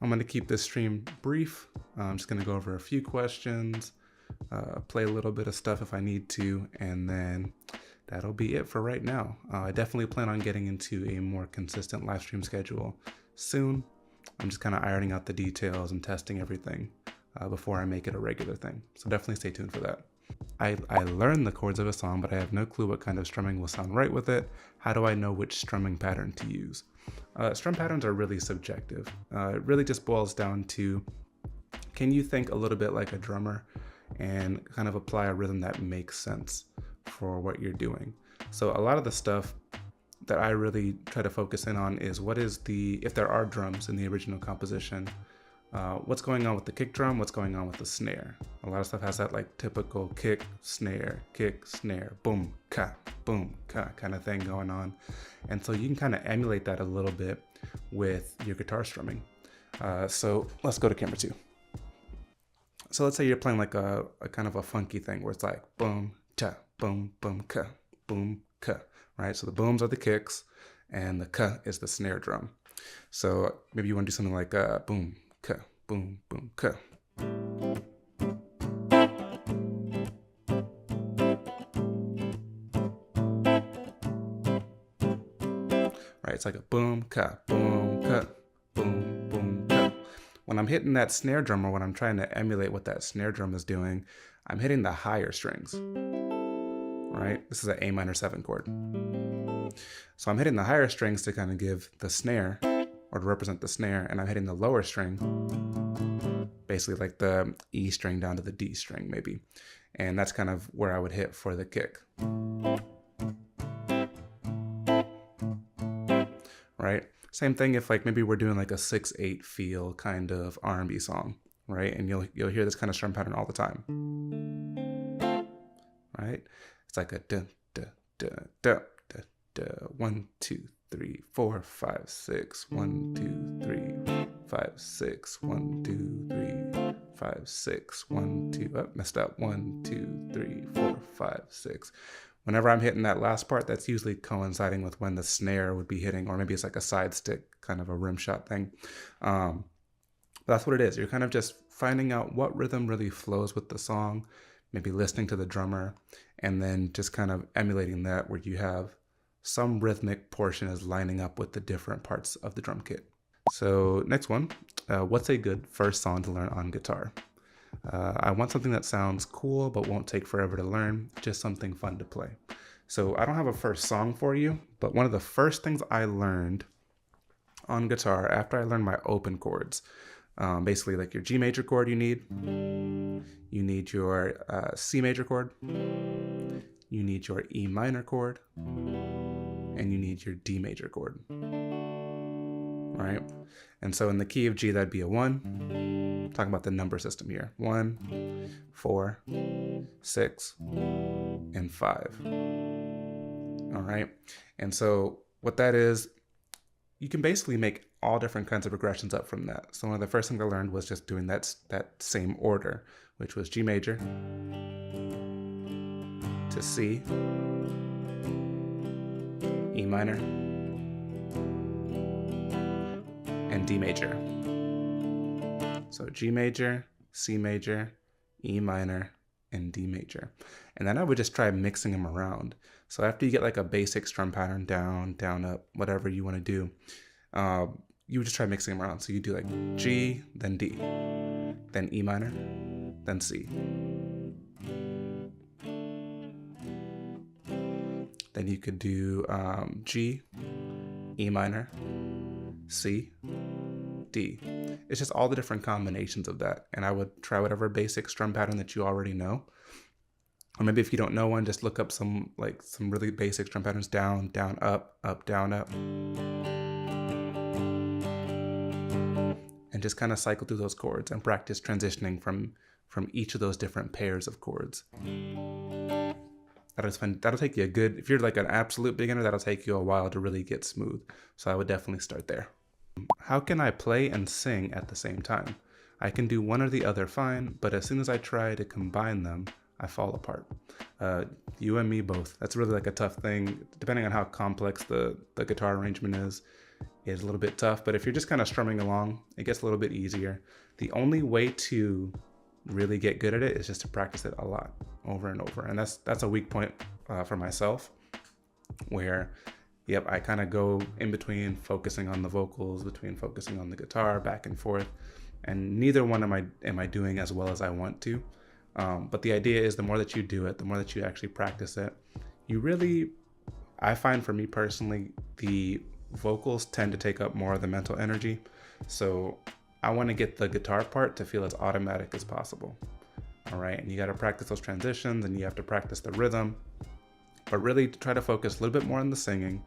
I'm going to keep this stream brief. I'm just going to go over a few questions, play a little bit of stuff if I need to, and then that'll be it for right now. I definitely plan on getting into a more consistent live stream schedule soon. I'm just kind of ironing out the details and testing everything before I make it a regular thing. So definitely stay tuned for that. I learned the chords of a song, but I have no clue what kind of strumming will sound right with it. How do I know which strumming pattern to use? Strum patterns are really subjective. It really just boils down to, can you think a little bit like a drummer and kind of apply a rhythm that makes sense for what you're doing? So a lot of the stuff that I really try to focus in on is if there are drums in the original composition, what's going on with the kick drum, what's going on with the snare. A lot of stuff has that like typical kick, snare, boom, ka kind of thing going on. And so you can kind of emulate that a little bit with your guitar strumming. So let's go to camera 2. So let's say you're playing like a kind of a funky thing where it's like boom, cha, boom, ka, right? So the booms are the kicks and the ka is the snare drum. So maybe you want to do something like boom, ka, boom, ka. Right, it's like a boom, ka, boom, ka, boom, ka. When I'm hitting that snare drum, or when I'm trying to emulate what that snare drum is doing, I'm hitting the higher strings, right? This is an A minor 7 chord. So I'm hitting the higher strings to kind of give the snare, or to represent the snare, and I'm hitting the lower string, basically like the E string down to the D string maybe. And that's kind of where I would hit for the kick. Right? Same thing if like maybe we're doing like a 6/8 feel kind of R&B song, right? And you'll hear this kind of strum pattern all the time. Right? It's like a da da da da da da 1 2 3 4 5 6 1 2 3 5 6 1 2 3 5 6 1 2 oh, messed up 1 2 3 4 5 6. Whenever I'm hitting that last part, that's usually coinciding with when the snare would be hitting, or maybe it's like a side stick, kind of a rim shot thing. But that's what it is. You're kind of just finding out what rhythm really flows with the song, maybe listening to the drummer, and then just kind of emulating that where you have some rhythmic portion is lining up with the different parts of the drum kit. So next one, what's a good first song to learn on guitar? I want something that sounds cool but won't take forever to learn, just something fun to play. So I don't have a first song for you, but one of the first things I learned on guitar after I learned my open chords, basically like your G major chord you need your C major chord, you need your E minor chord, and you need your D major chord, right? And so in the key of G, that'd be a 1. I'm talking about the number system here. 1, 4, 6, and 5. All right. And so what that is, you can basically make all different kinds of progressions up from that. So one of the first things I learned was just doing that same order, which was G major to C, E minor, and D major. So G major, C major, E minor, and D major. And then I would just try mixing them around. So after you get like a basic strum pattern, down, down, up, whatever you want to do, you would just try mixing them around. So you do like G, then D, then E minor, then C. Then you could do G, E minor, C, D. It's just all the different combinations of that. And I would try whatever basic strum pattern that you already know. Or maybe if you don't know one, just look up some really basic strum patterns: down, down, up, down, up. And just kind of cycle through those chords and practice transitioning from each of those different pairs of chords. That'll take you if you're like an absolute beginner, that'll take you a while to really get smooth. So I would definitely start there. How can I play and sing at the same time? I can do one or the other fine, but as soon as I try to combine them, I fall apart. You and me both. That's really like a tough thing. Depending on how complex the guitar arrangement is, is a little bit tough, but if you're just kind of strumming along, it gets a little bit easier. The only way to really get good at it is just to practice it a lot, over and over. And that's a weak point for myself, where, yep, I kind of go in between focusing on the vocals, between focusing on the guitar, back and forth, and neither one am I doing as well as I want to. But the idea is the more that you do it, the more that you actually practice it, you really, I find for me personally, the vocals tend to take up more of the mental energy. So I want to get the guitar part to feel as automatic as possible. All right, and you got to practice those transitions, and you have to practice the rhythm, but really try to focus a little bit more on the singing,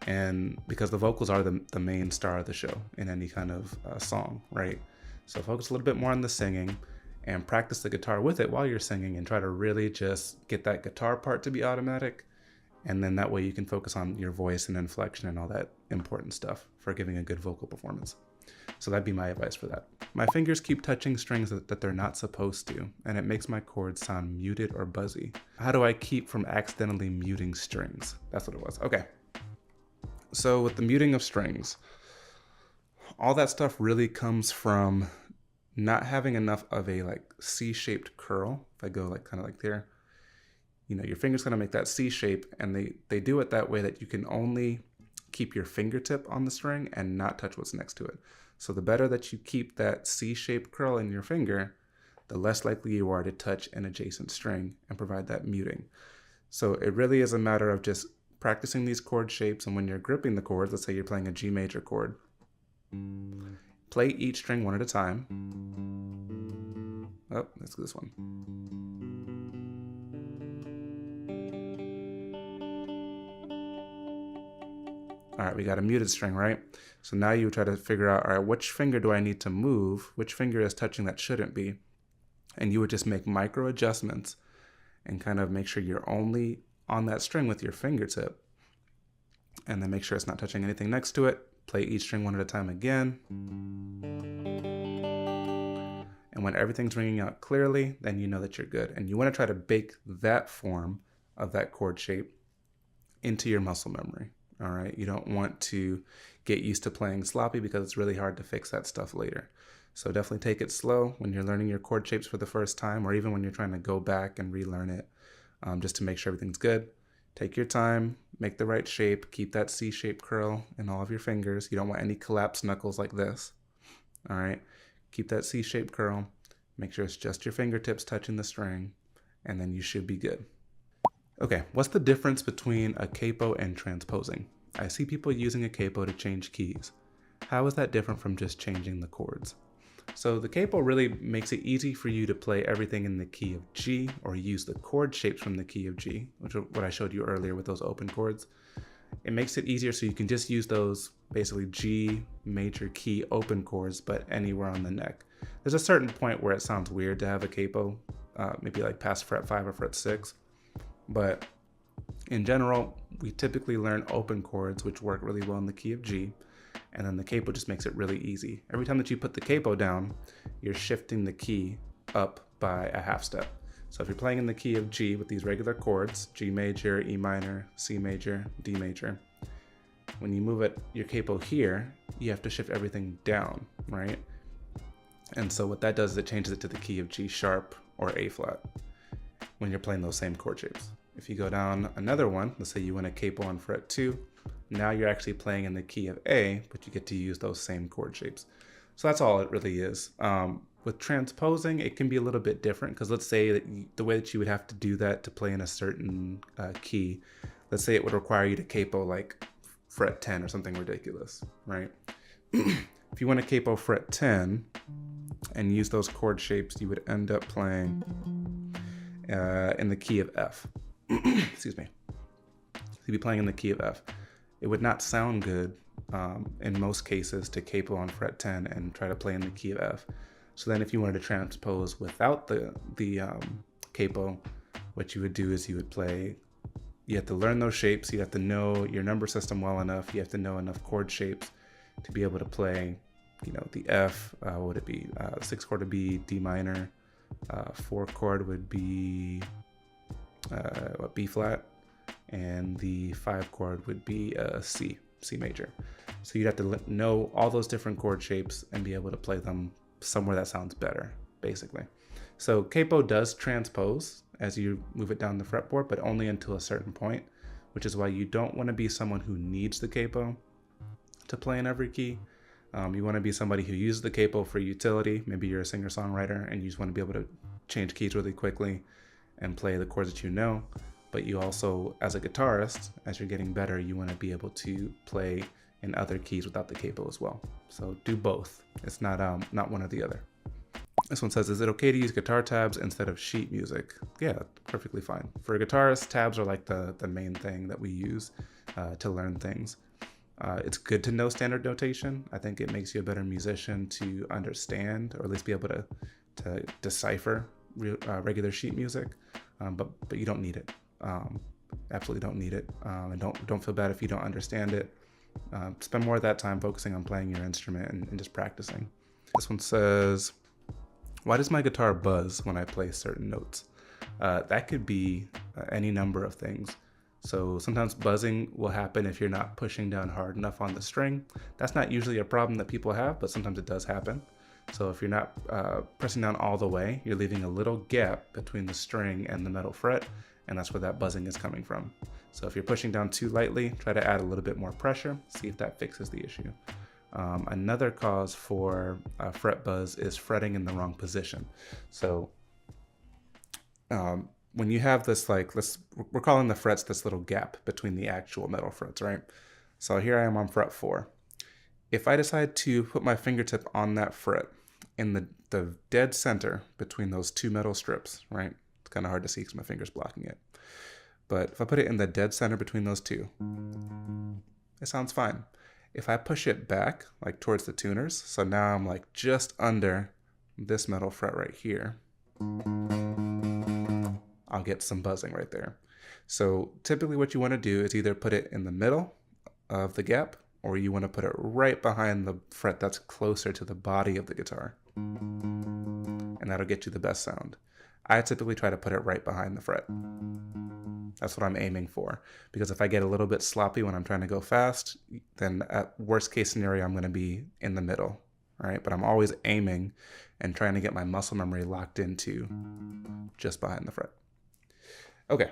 and because the vocals are the main star of the show in any kind of song, right? So focus a little bit more on the singing and practice the guitar with it while you're singing, and try to really just get that guitar part to be automatic. And then that way you can focus on your voice and inflection and all that important stuff for giving a good vocal performance. So that'd be my advice for that. My fingers keep touching strings that they're not supposed to, and it makes my chords sound muted or buzzy. How do I keep from accidentally muting strings? That's what it was. Okay. So with the muting of strings, all that stuff really comes from not having enough of a like C-shaped curl. If I go like kind of like there, you know, your finger's gonna make that C shape, and they do it that way that you can only keep your fingertip on the string and not touch what's next to it. So the better that you keep that C-shaped curl in your finger, the less likely you are to touch an adjacent string and provide that muting. So it really is a matter of just practicing these chord shapes, and when you're gripping the chords, let's say you're playing a G major chord, play each string one at a time. Oh, let's do this one. All right, we got a muted string, right? So now you try to figure out, all right, which finger do I need to move? Which finger is touching that shouldn't be? And you would just make micro adjustments and kind of make sure you're only on that string with your fingertip. And then make sure it's not touching anything next to it. Play each string one at a time again. And when everything's ringing out clearly, then you know that you're good. And you want to try to bake that form of that chord shape into your muscle memory. All right, you don't want to get used to playing sloppy, because it's really hard to fix that stuff later. So definitely take it slow when you're learning your chord shapes for the first time, or even when you're trying to go back and relearn it, just to make sure everything's good. Take your time, make the right shape, keep that C-shaped curl in all of your fingers. You don't want any collapsed knuckles like this. All right, keep that C-shaped curl, make sure it's just your fingertips touching the string, and then you should be good. Okay, what's the difference between a capo and transposing? I see people using a capo to change keys. How is that different from just changing the chords? So the capo really makes it easy for you to play everything in the key of G, or use the chord shapes from the key of G, which is what I showed you earlier with those open chords. It makes it easier so you can just use those basically G major key open chords, but anywhere on the neck. There's a certain point where it sounds weird to have a capo, maybe like past fret 5 or fret 6. But in general, we typically learn open chords, which work really well in the key of G, and then the capo just makes it really easy. Every time that you put the capo down, you're shifting the key up by a half step. So if you're playing in the key of G with these regular chords, G major, E minor, C major, D major, when you move your capo here, you have to shift everything down, right? And so what that does is it changes it to the key of G sharp or A flat when you're playing those same chord shapes. If you go down another one, let's say you win a capo on fret 2, now you're actually playing in the key of A, but you get to use those same chord shapes. So that's all it really is. With transposing, it can be a little bit different, because let's say that the way that you would have to do that to play in a certain key, let's say it would require you to capo like fret 10 or something ridiculous, right? If you want to capo fret 10 and use those chord shapes, you would end up playing in the key of F. Excuse me. You'd be playing in the key of F. It would not sound good in most cases to capo on fret 10 and try to play in the key of F. So then if you wanted to transpose without the capo, what you would do is you have to learn those shapes. You have to know your number system well enough. You have to know enough chord shapes to be able to play, the F, what would it be? 6 chord would be D minor, 4 chord would be B flat, and the 5 chord would be C. C major. So you'd have to know all those different chord shapes and be able to play them somewhere that sounds better, basically. So capo does transpose as you move it down the fretboard, but only until a certain point, which is why you don't want to be someone who needs the capo to play in every key. You want to be somebody who uses the capo for utility. Maybe you're a singer-songwriter and you just want to be able to change keys really quickly and play the chords that you know. But you also, as a guitarist, as you're getting better, you want to be able to play in other keys without the capo as well. So do both. It's not one or the other. This one says, is it okay to use guitar tabs instead of sheet music? Yeah, perfectly fine. For a guitarist, tabs are like the main thing that we use to learn things. It's good to know standard notation. I think it makes you a better musician to understand, or at least be able to decipher regular sheet music, but you don't need it. Absolutely don't need it, and don't feel bad if you don't understand it. Spend more of that time focusing on playing your instrument and just practicing. This one says, why does my guitar buzz when I play certain notes? That could be any number of things. So sometimes buzzing will happen if you're not pushing down hard enough on the string. That's not usually a problem that people have, but sometimes it does happen. So if you're not pressing down all the way, you're leaving a little gap between the string and the metal fret, and that's where that buzzing is coming from. So if you're pushing down too lightly, try to add a little bit more pressure, see if that fixes the issue. Another cause for fret buzz is fretting in the wrong position. So when you have this, like, we're calling the frets this little gap between the actual metal frets, right? So here I am on fret 4. If I decide to put my fingertip on that fret in the dead center between those two metal strips, right? It's kind of hard to see because my finger's blocking it. But if I put it in the dead center between those two, it sounds fine. If I push it back, like towards the tuners, so now I'm like just under this metal fret right here, I'll get some buzzing right there. So typically what you want to do is either put it in the middle of the gap, or you want to put it right behind the fret that's closer to the body of the guitar. And that'll get you the best sound. I typically try to put it right behind the fret. That's what I'm aiming for. Because if I get a little bit sloppy when I'm trying to go fast, then at worst case scenario, I'm going to be in the middle. All right, but I'm always aiming and trying to get my muscle memory locked into just behind the fret. Okay.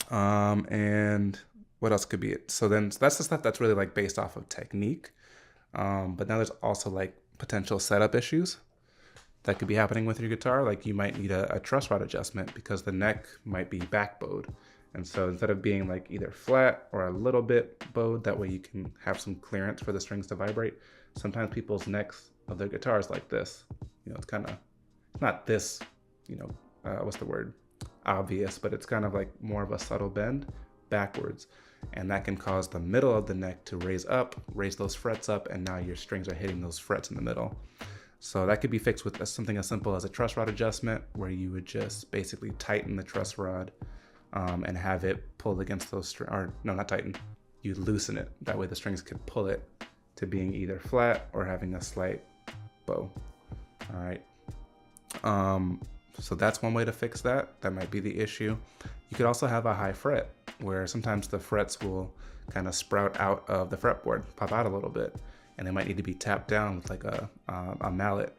And what else could be it? So that's the stuff that's really like based off of technique. But now there's also like potential setup issues that could be happening with your guitar. Like you might need a truss rod adjustment because the neck might be back bowed. And so instead of being like either flat or a little bit bowed, that way you can have some clearance for the strings to vibrate. Sometimes people's necks of their guitars like this. You know, it's kind of, not this, you know, what's the word? Obvious, but it's kind of like more of a subtle bend backwards. And that can cause the middle of the neck to raise those frets up, and now your strings are hitting those frets in the middle. So that could be fixed with something as simple as a truss rod adjustment, where you would just basically tighten the truss rod and have it pull against those strings, or no, not tighten, you loosen it. That way the strings could pull it to being either flat or having a slight bow. All right. So that's one way to fix that. That might be the issue. You could also have a high fret, where sometimes the frets will kind of sprout out of the fretboard, pop out a little bit, and they might need to be tapped down with like a mallet,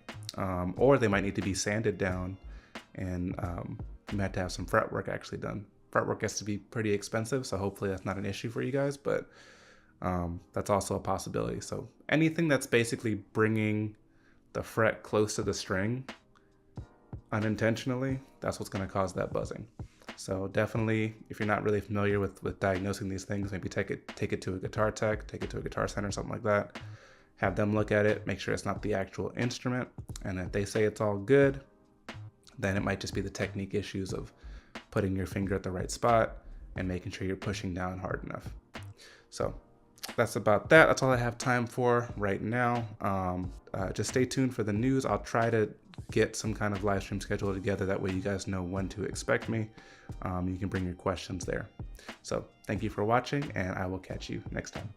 or they might need to be sanded down, and you might have to have some fret work actually done. Fret work has to be pretty expensive, so hopefully that's not an issue for you guys, but that's also a possibility. So anything that's basically bringing the fret close to the string unintentionally, that's what's going to cause that buzzing. So definitely, if you're not really familiar with diagnosing these things, maybe take it to a guitar tech, take it to a guitar center, something like that. Have them look at it, make sure it's not the actual instrument, and if they say it's all good, then it might just be the technique issues of putting your finger at the right spot and making sure you're pushing down hard enough. So that's about that. That's all I have time for right now. Just stay tuned for the news. I'll try to get some kind of live stream schedule together. That way you guys know when to expect me. You can bring your questions there. So thank you for watching, and I will catch you next time.